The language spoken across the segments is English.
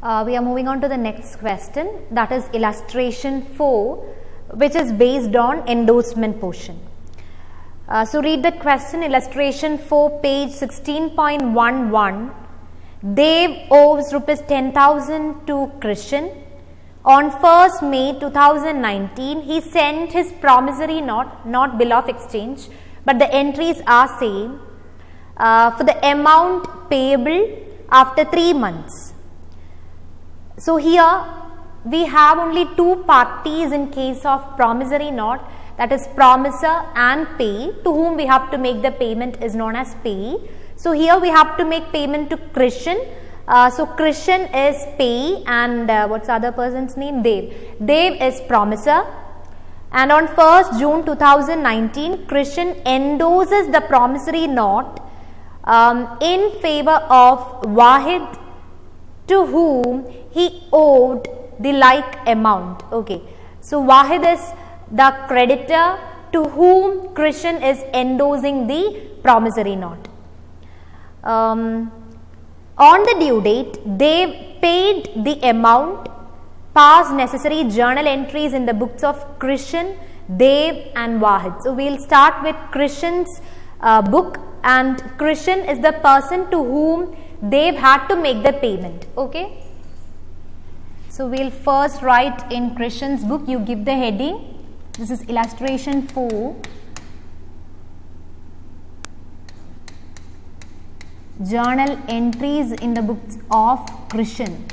We are moving on to the next question, that is illustration 4, which is based on endorsement portion. So read the question. Illustration 4, page 16.11. Dev owes rupees 10,000 to Christian. On 1st May 2019, he sent his promissory note, not bill of exchange, but the entries are same, for the amount payable after 3 months. So here we have only two parties in case of promissory note, that is promisor and payee. To whom we have to make the payment is known as payee. So here we have to make payment to Christian. So Christian is payee and what's the other person's name? Dev. Dev is promisor. And on 1st June 2019, Christian endorses the promissory note in favor of Wahid, to whom he owed the like amount. Okay. So Wahid is the creditor to whom Christian is endorsing the promissory note. On the due date, they paid the amount, passed necessary journal entries in the books of Christian, Dev and Wahid. So we will start with Christian's book, and Christian is the person to whom Dev had to make the payment. Okay. So we will first write in Christian's book, you give the heading. This is illustration 4. Journal entries in the books of Christian.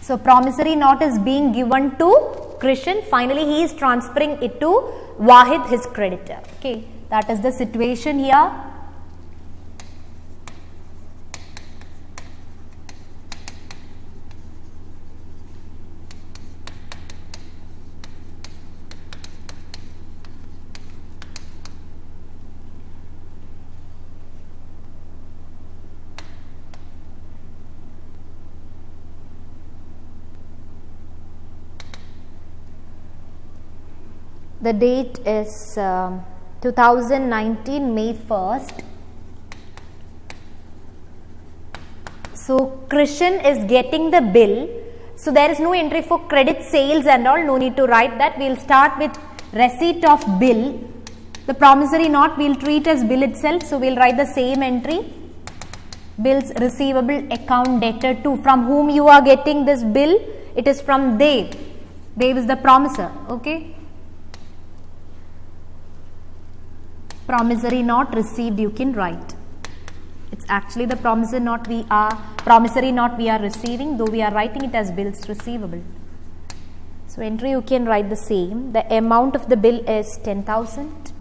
So promissory note is being given to Christian. Finally, he is transferring it to Wahid, his creditor. Okay, that is the situation here. The date is 2019 May 1st. So Christian is getting the bill. So there is no entry for credit sales and all. No need to write that. We will start with receipt of bill. The promissory note we will treat as bill itself. So we will write the same entry. Bills receivable account debtor to. From whom you are getting this bill? It is from Dev. Dev is the promisor. Okay. Promissory note received, you can write. It's actually the promissory note we are receiving, though we are writing it as bills receivable. So entry you can write the same. The amount of the bill is 10,000.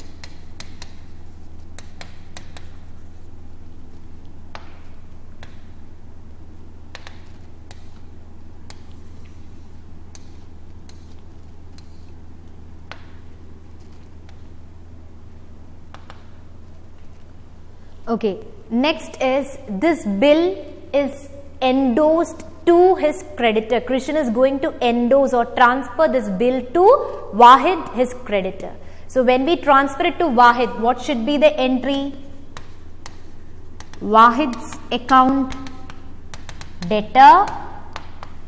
Okay, next is this bill is endorsed to his creditor. Christian is going to endorse or transfer this bill to Wahid, his creditor. So when we transfer it to Wahid, what should be the entry? Wahid's account debtor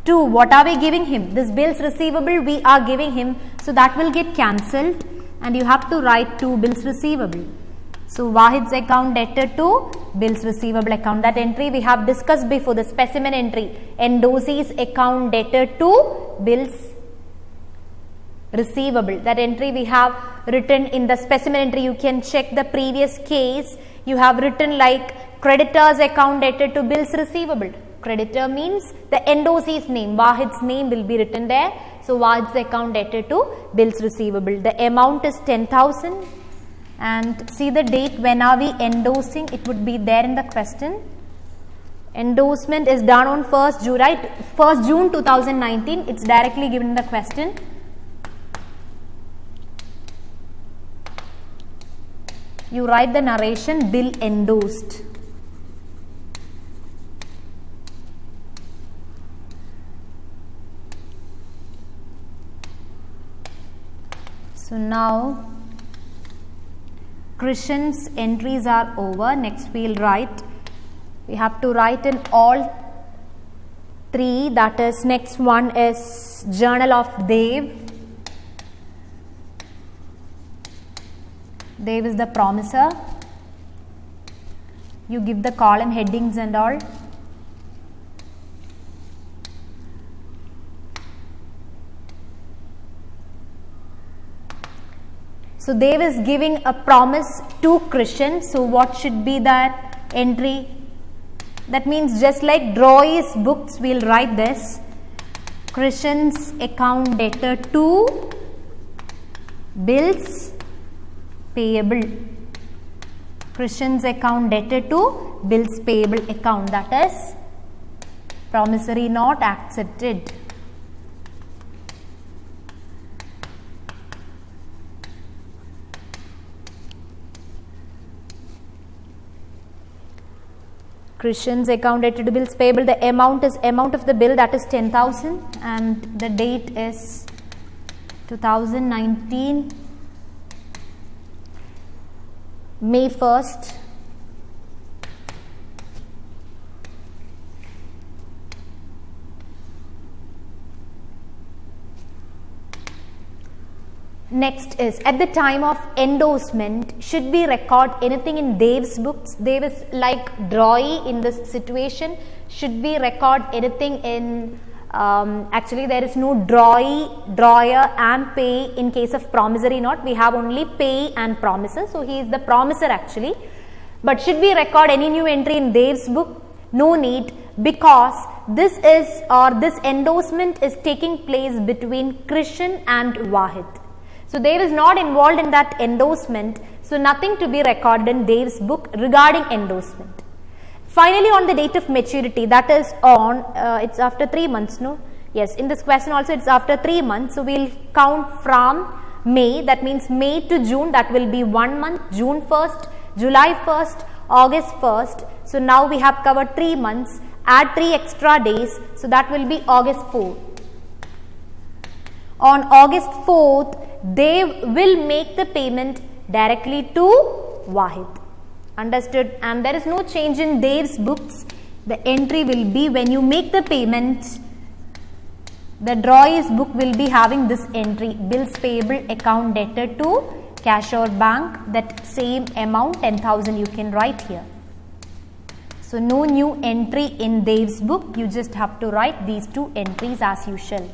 to, what are we giving him? This bills receivable we are giving him. So that will get cancelled and you have to write to bills receivable. So Wahid's account debtor to bills receivable account. That entry we have discussed before, the specimen entry. Endorsee's account debtor to bills receivable. That entry we have written in the specimen entry. You can check the previous case. You have written like creditor's account debtor to bills receivable. Creditor means the endorsee's name. Wahid's name will be written there. So Wahid's account debtor to bills receivable. The amount is 10,000. And see the date, when are we endorsing, it would be there in the question. Endorsement is done on 1st June 2019. It's directly given in the question. You write the narration, bill endorsed. So now Krishan's entries are over. Next we have to write in all three, that is next one is journal of Dev. Dev is the promiser. You give the column headings and all. So Dev is giving a promise to Krishan. So what should be that entry? That means just like draw his books, we'll write this. Krishan's account debtor to bills payable. Krishan's account debtor to bills payable account, that is promissory note accepted. Krishan's account debtor to bills payable. The amount is amount of the bill, that is 10,000, and the date is 2019 May 1st. Next is at the time of endorsement, should we record anything in Dev's books? Dev is like drawee in this situation. Should we record anything in actually there is no drawee, drawer and pay in case of promissory note. We have only pay and promiser. So he is the promiser actually. But should we record any new entry in Dev's book? No need, because this is this endorsement is taking place between Krishan and Wahid. So Dev is not involved in that endorsement, so nothing to be recorded in Dev's book regarding endorsement. Finally, on the date of maturity, that is on, it's after 3 months, no? Yes, in this question also it's after 3 months, so we'll count from May, that means May to June, that will be 1 month, June 1st, July 1st, August 1st. So now we have covered 3 months, add 3 extra days, so that will be August 4th. On August 4th, they will make the payment directly to Wahid. Understood? And there is no change in Dev's books. The entry will be when you make the payment, the drawee's book will be having this entry, bills payable account debtor to cash or bank, that same amount 10,000 you can write here. So no new entry in Dev's book, you just have to write these 2 entries as usual.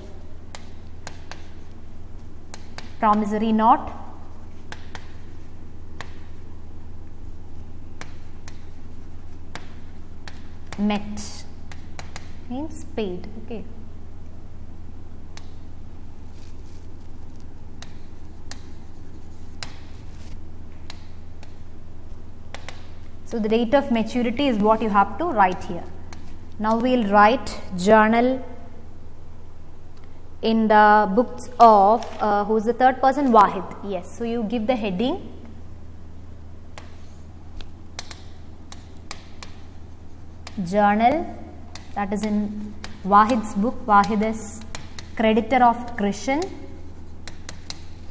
Promissory note, met means paid. Okay. So the date of maturity is what you have to write here. Now we'll write journal in the books of who is the third person? Wahid. Yes. So you give the heading. Journal, that is in Wahid's book. Wahid is creditor of Krishan.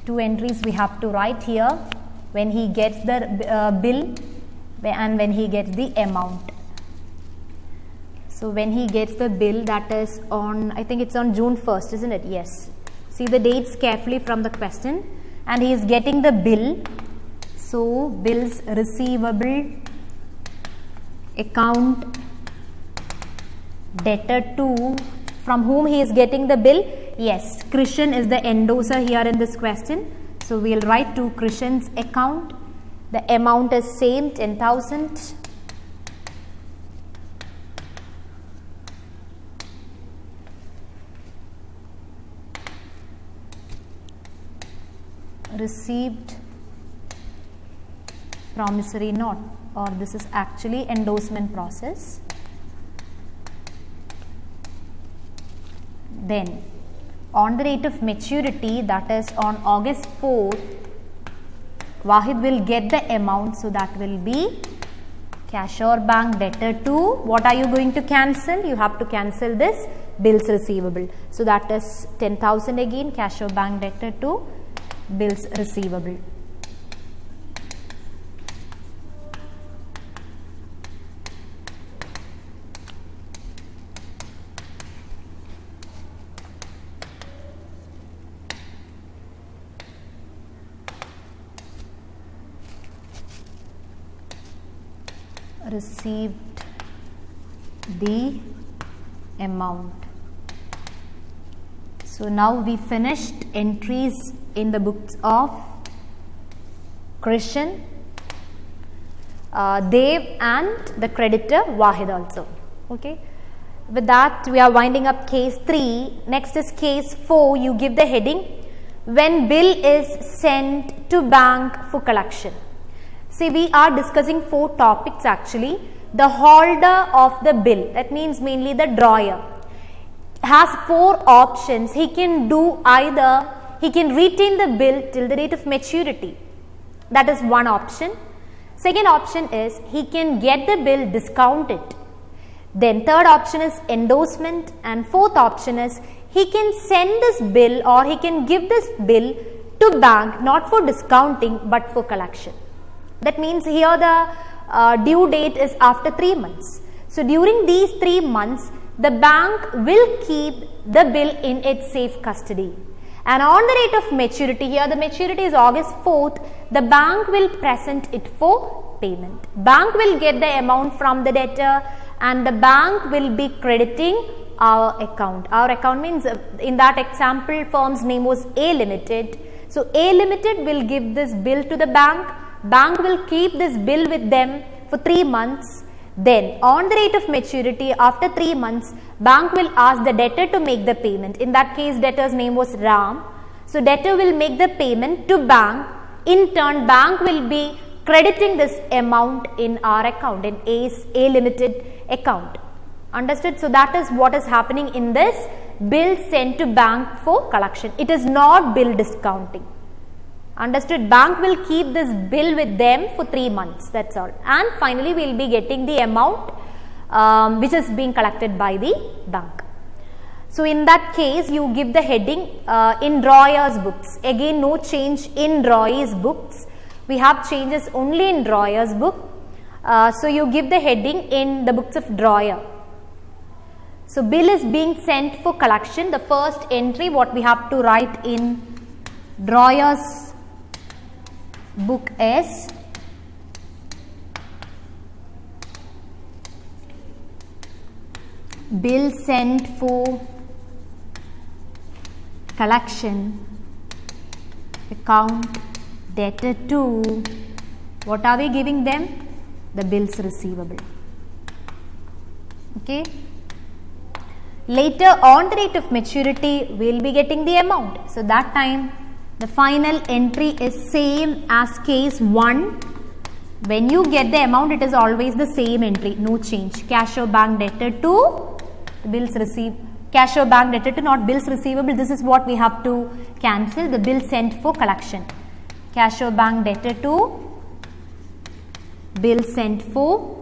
2 entries we have to write here when he gets the bill and when he gets the amount. So when he gets the bill, that is on, I think it's on June 1st, isn't it? Yes. See the dates carefully from the question, and he is getting the bill. So bills receivable account debtor to, from whom he is getting the bill? Yes, Krishan is the endorser here in this question. So we'll write to Krishan's account. The amount is same, 10,000. Received promissory note, or this is actually endorsement process. Then on the date of maturity, that is on August 4th, Wahid will get the amount, so that will be cash or bank debtor to, what are you going to cancel? You have to cancel this bills receivable. So that is 10,000 again, cash or bank debtor to bills receivable. Received the amount. So now we finished entries in the books of Krishan, Dev and the creditor Wahid also. Okay. With that we are winding up case 3. Next is case 4. You give the heading when bill is sent to bank for collection. See, we are discussing 4 topics actually. The holder of the bill, that means mainly the drawer, has 4 options. He can do either, he can retain the bill till the date of maturity. That is one option. Second option is he can get the bill discounted. Then third option is endorsement, and fourth option is he can send this bill or he can give this bill to bank not for discounting but for collection. That means here the due date is after 3 months. So during these 3 months, the bank will keep the bill in its safe custody. And on the date of maturity, here the maturity is August 4th, the bank will present it for payment. Bank will get the amount from the debtor and the bank will be crediting our account. Our account means in that example firm's name was A Limited. So A Limited will give this bill to the bank. Bank will keep this bill with them for 3 months. Then on the date of maturity after 3 months, bank will ask the debtor to make the payment. In that case debtor's name was Ram. So debtor will make the payment to bank. In turn bank will be crediting this amount in our account, in A Limited account. Understood? So that is what is happening in this bill sent to bank for collection. It is not bill discounting. Understood? Bank will keep this bill with them for 3 months. That's all. And finally, we will be getting the amount which is being collected by the bank. So in that case, you give the heading in drawer's books. Again, no change in drawer's books. We have changes only in drawer's book. So you give the heading in the books of drawer. So bill is being sent for collection. The first entry what we have to write in drawer's book is bill sent for collection, account debtor to, what are we giving them? The bills receivable. Okay. Later on the date of maturity we will be getting the amount. So that time the final entry is same as case 1. When you get the amount, it is always the same entry, no change. Cash or bank debtor to bills received. Cash or bank debtor to, not bills receivable. This is what we have to cancel. The bill sent for collection. Cash or bank debtor to bill sent for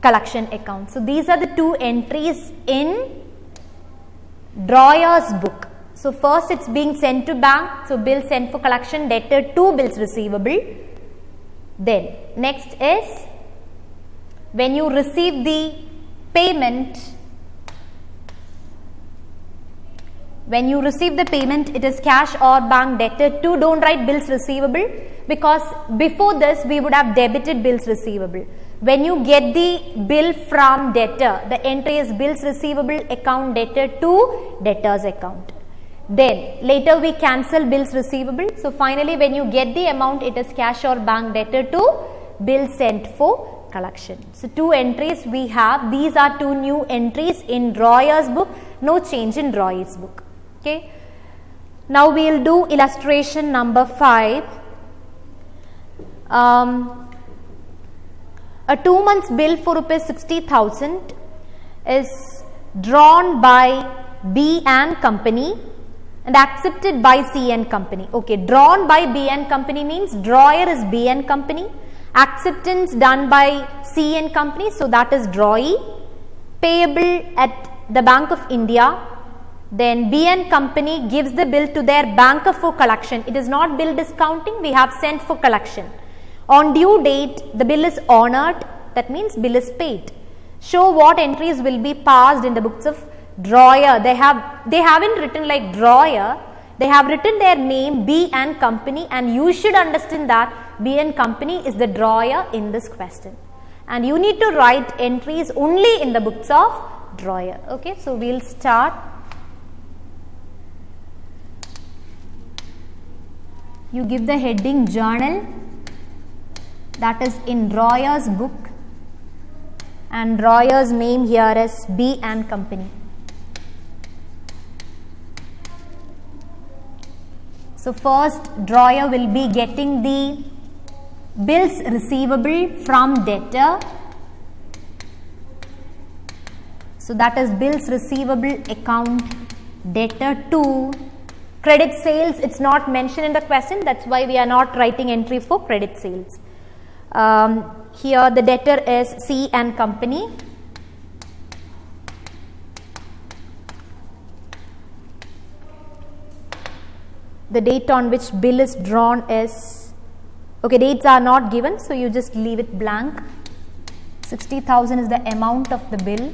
collection account. So these are the 2 entries in drawer's book. So first it's being sent to bank, so bill sent for collection, debtor to bills receivable. Then next is when you receive the payment, it is cash or bank debtor to, don't write bills receivable because before this we would have debited bills receivable. When you get the bill from debtor, the entry is bills receivable account debtor to debtor's account. Then later we cancel bills receivable. So finally when you get the amount, it is cash or bank debtor to bill sent for collection. So 2 entries we have. These are 2 new entries in drawer's book. No change in drawer's book. Okay. Now we will do illustration number 5. A 2 months bill for rupees 60,000 is drawn by B and company and accepted by C and company. Okay, drawn by B and company means drawer is B and company, acceptance done by C and company, so that is drawee, payable at the Bank of India, Then B and company gives the bill to their banker for collection. It is not bill discounting, we have sent for collection. On due date, the bill is honored, that means bill is paid. Show what entries will be passed in the books of drawer. They haven't written like drawer, they have written their name B and company, and you should understand that B and company is the drawer in this question. And you need to write entries only in the books of drawer. Okay, so we will start. You give the heading journal, that is in drawer's book, and drawer's name here is B and company. So first drawer will be getting the bills receivable from debtor. So that is bills receivable account debtor to credit sales. It's not mentioned in the question, that's why we are not writing entry for credit sales. Here the debtor is C and company. The date on which bill is drawn is, okay, dates are not given, so you just leave it blank. 60,000 is the amount of the bill.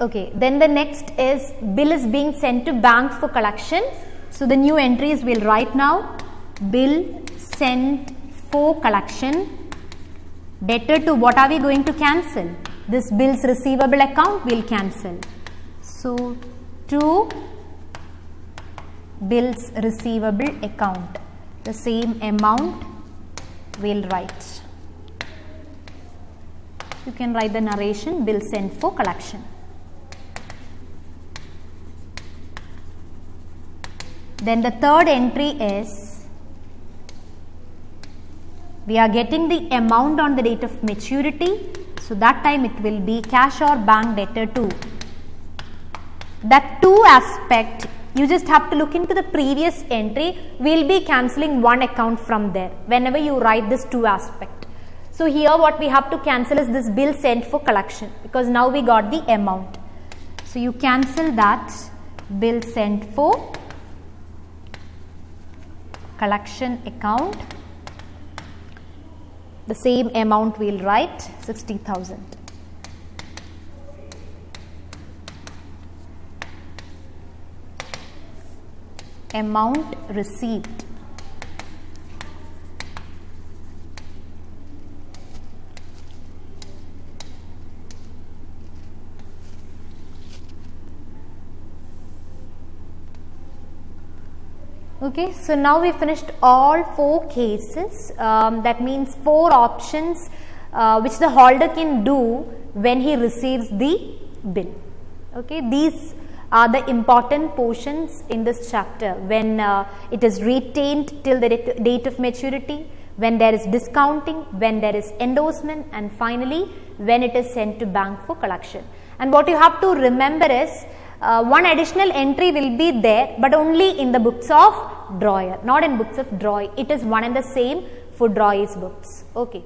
Okay, then the next is bill is being sent to bank for collection. So the new entries we'll write now. Bill sent for collection. Debtor to, what are we going to cancel? This bills receivable account we'll cancel. So to bills receivable account, the same amount we'll write. You can write the narration, bill sent for collection. Then the third entry is, we are getting the amount on the date of maturity. So that time it will be cash or bank debtor to. That to aspect, you just have to look into the previous entry. We will be cancelling one account from there whenever you write this to aspect. So here what we have to cancel is this bill sent for collection, because now we got the amount. So you cancel that bill sent for collection account. The same amount we will write, 60,000. Amount received. Okay, so now we finished all 4 cases. That means 4 options which the holder can do when he receives the bill. Okay, these are the important portions in this chapter, when it is retained till the date of maturity, when there is discounting, when there is endorsement, and finally when it is sent to bank for collection. And what you have to remember is, one additional entry will be there, but only in the books of drawer, not in books of drawer. It is one and the same for drawers books. Okay.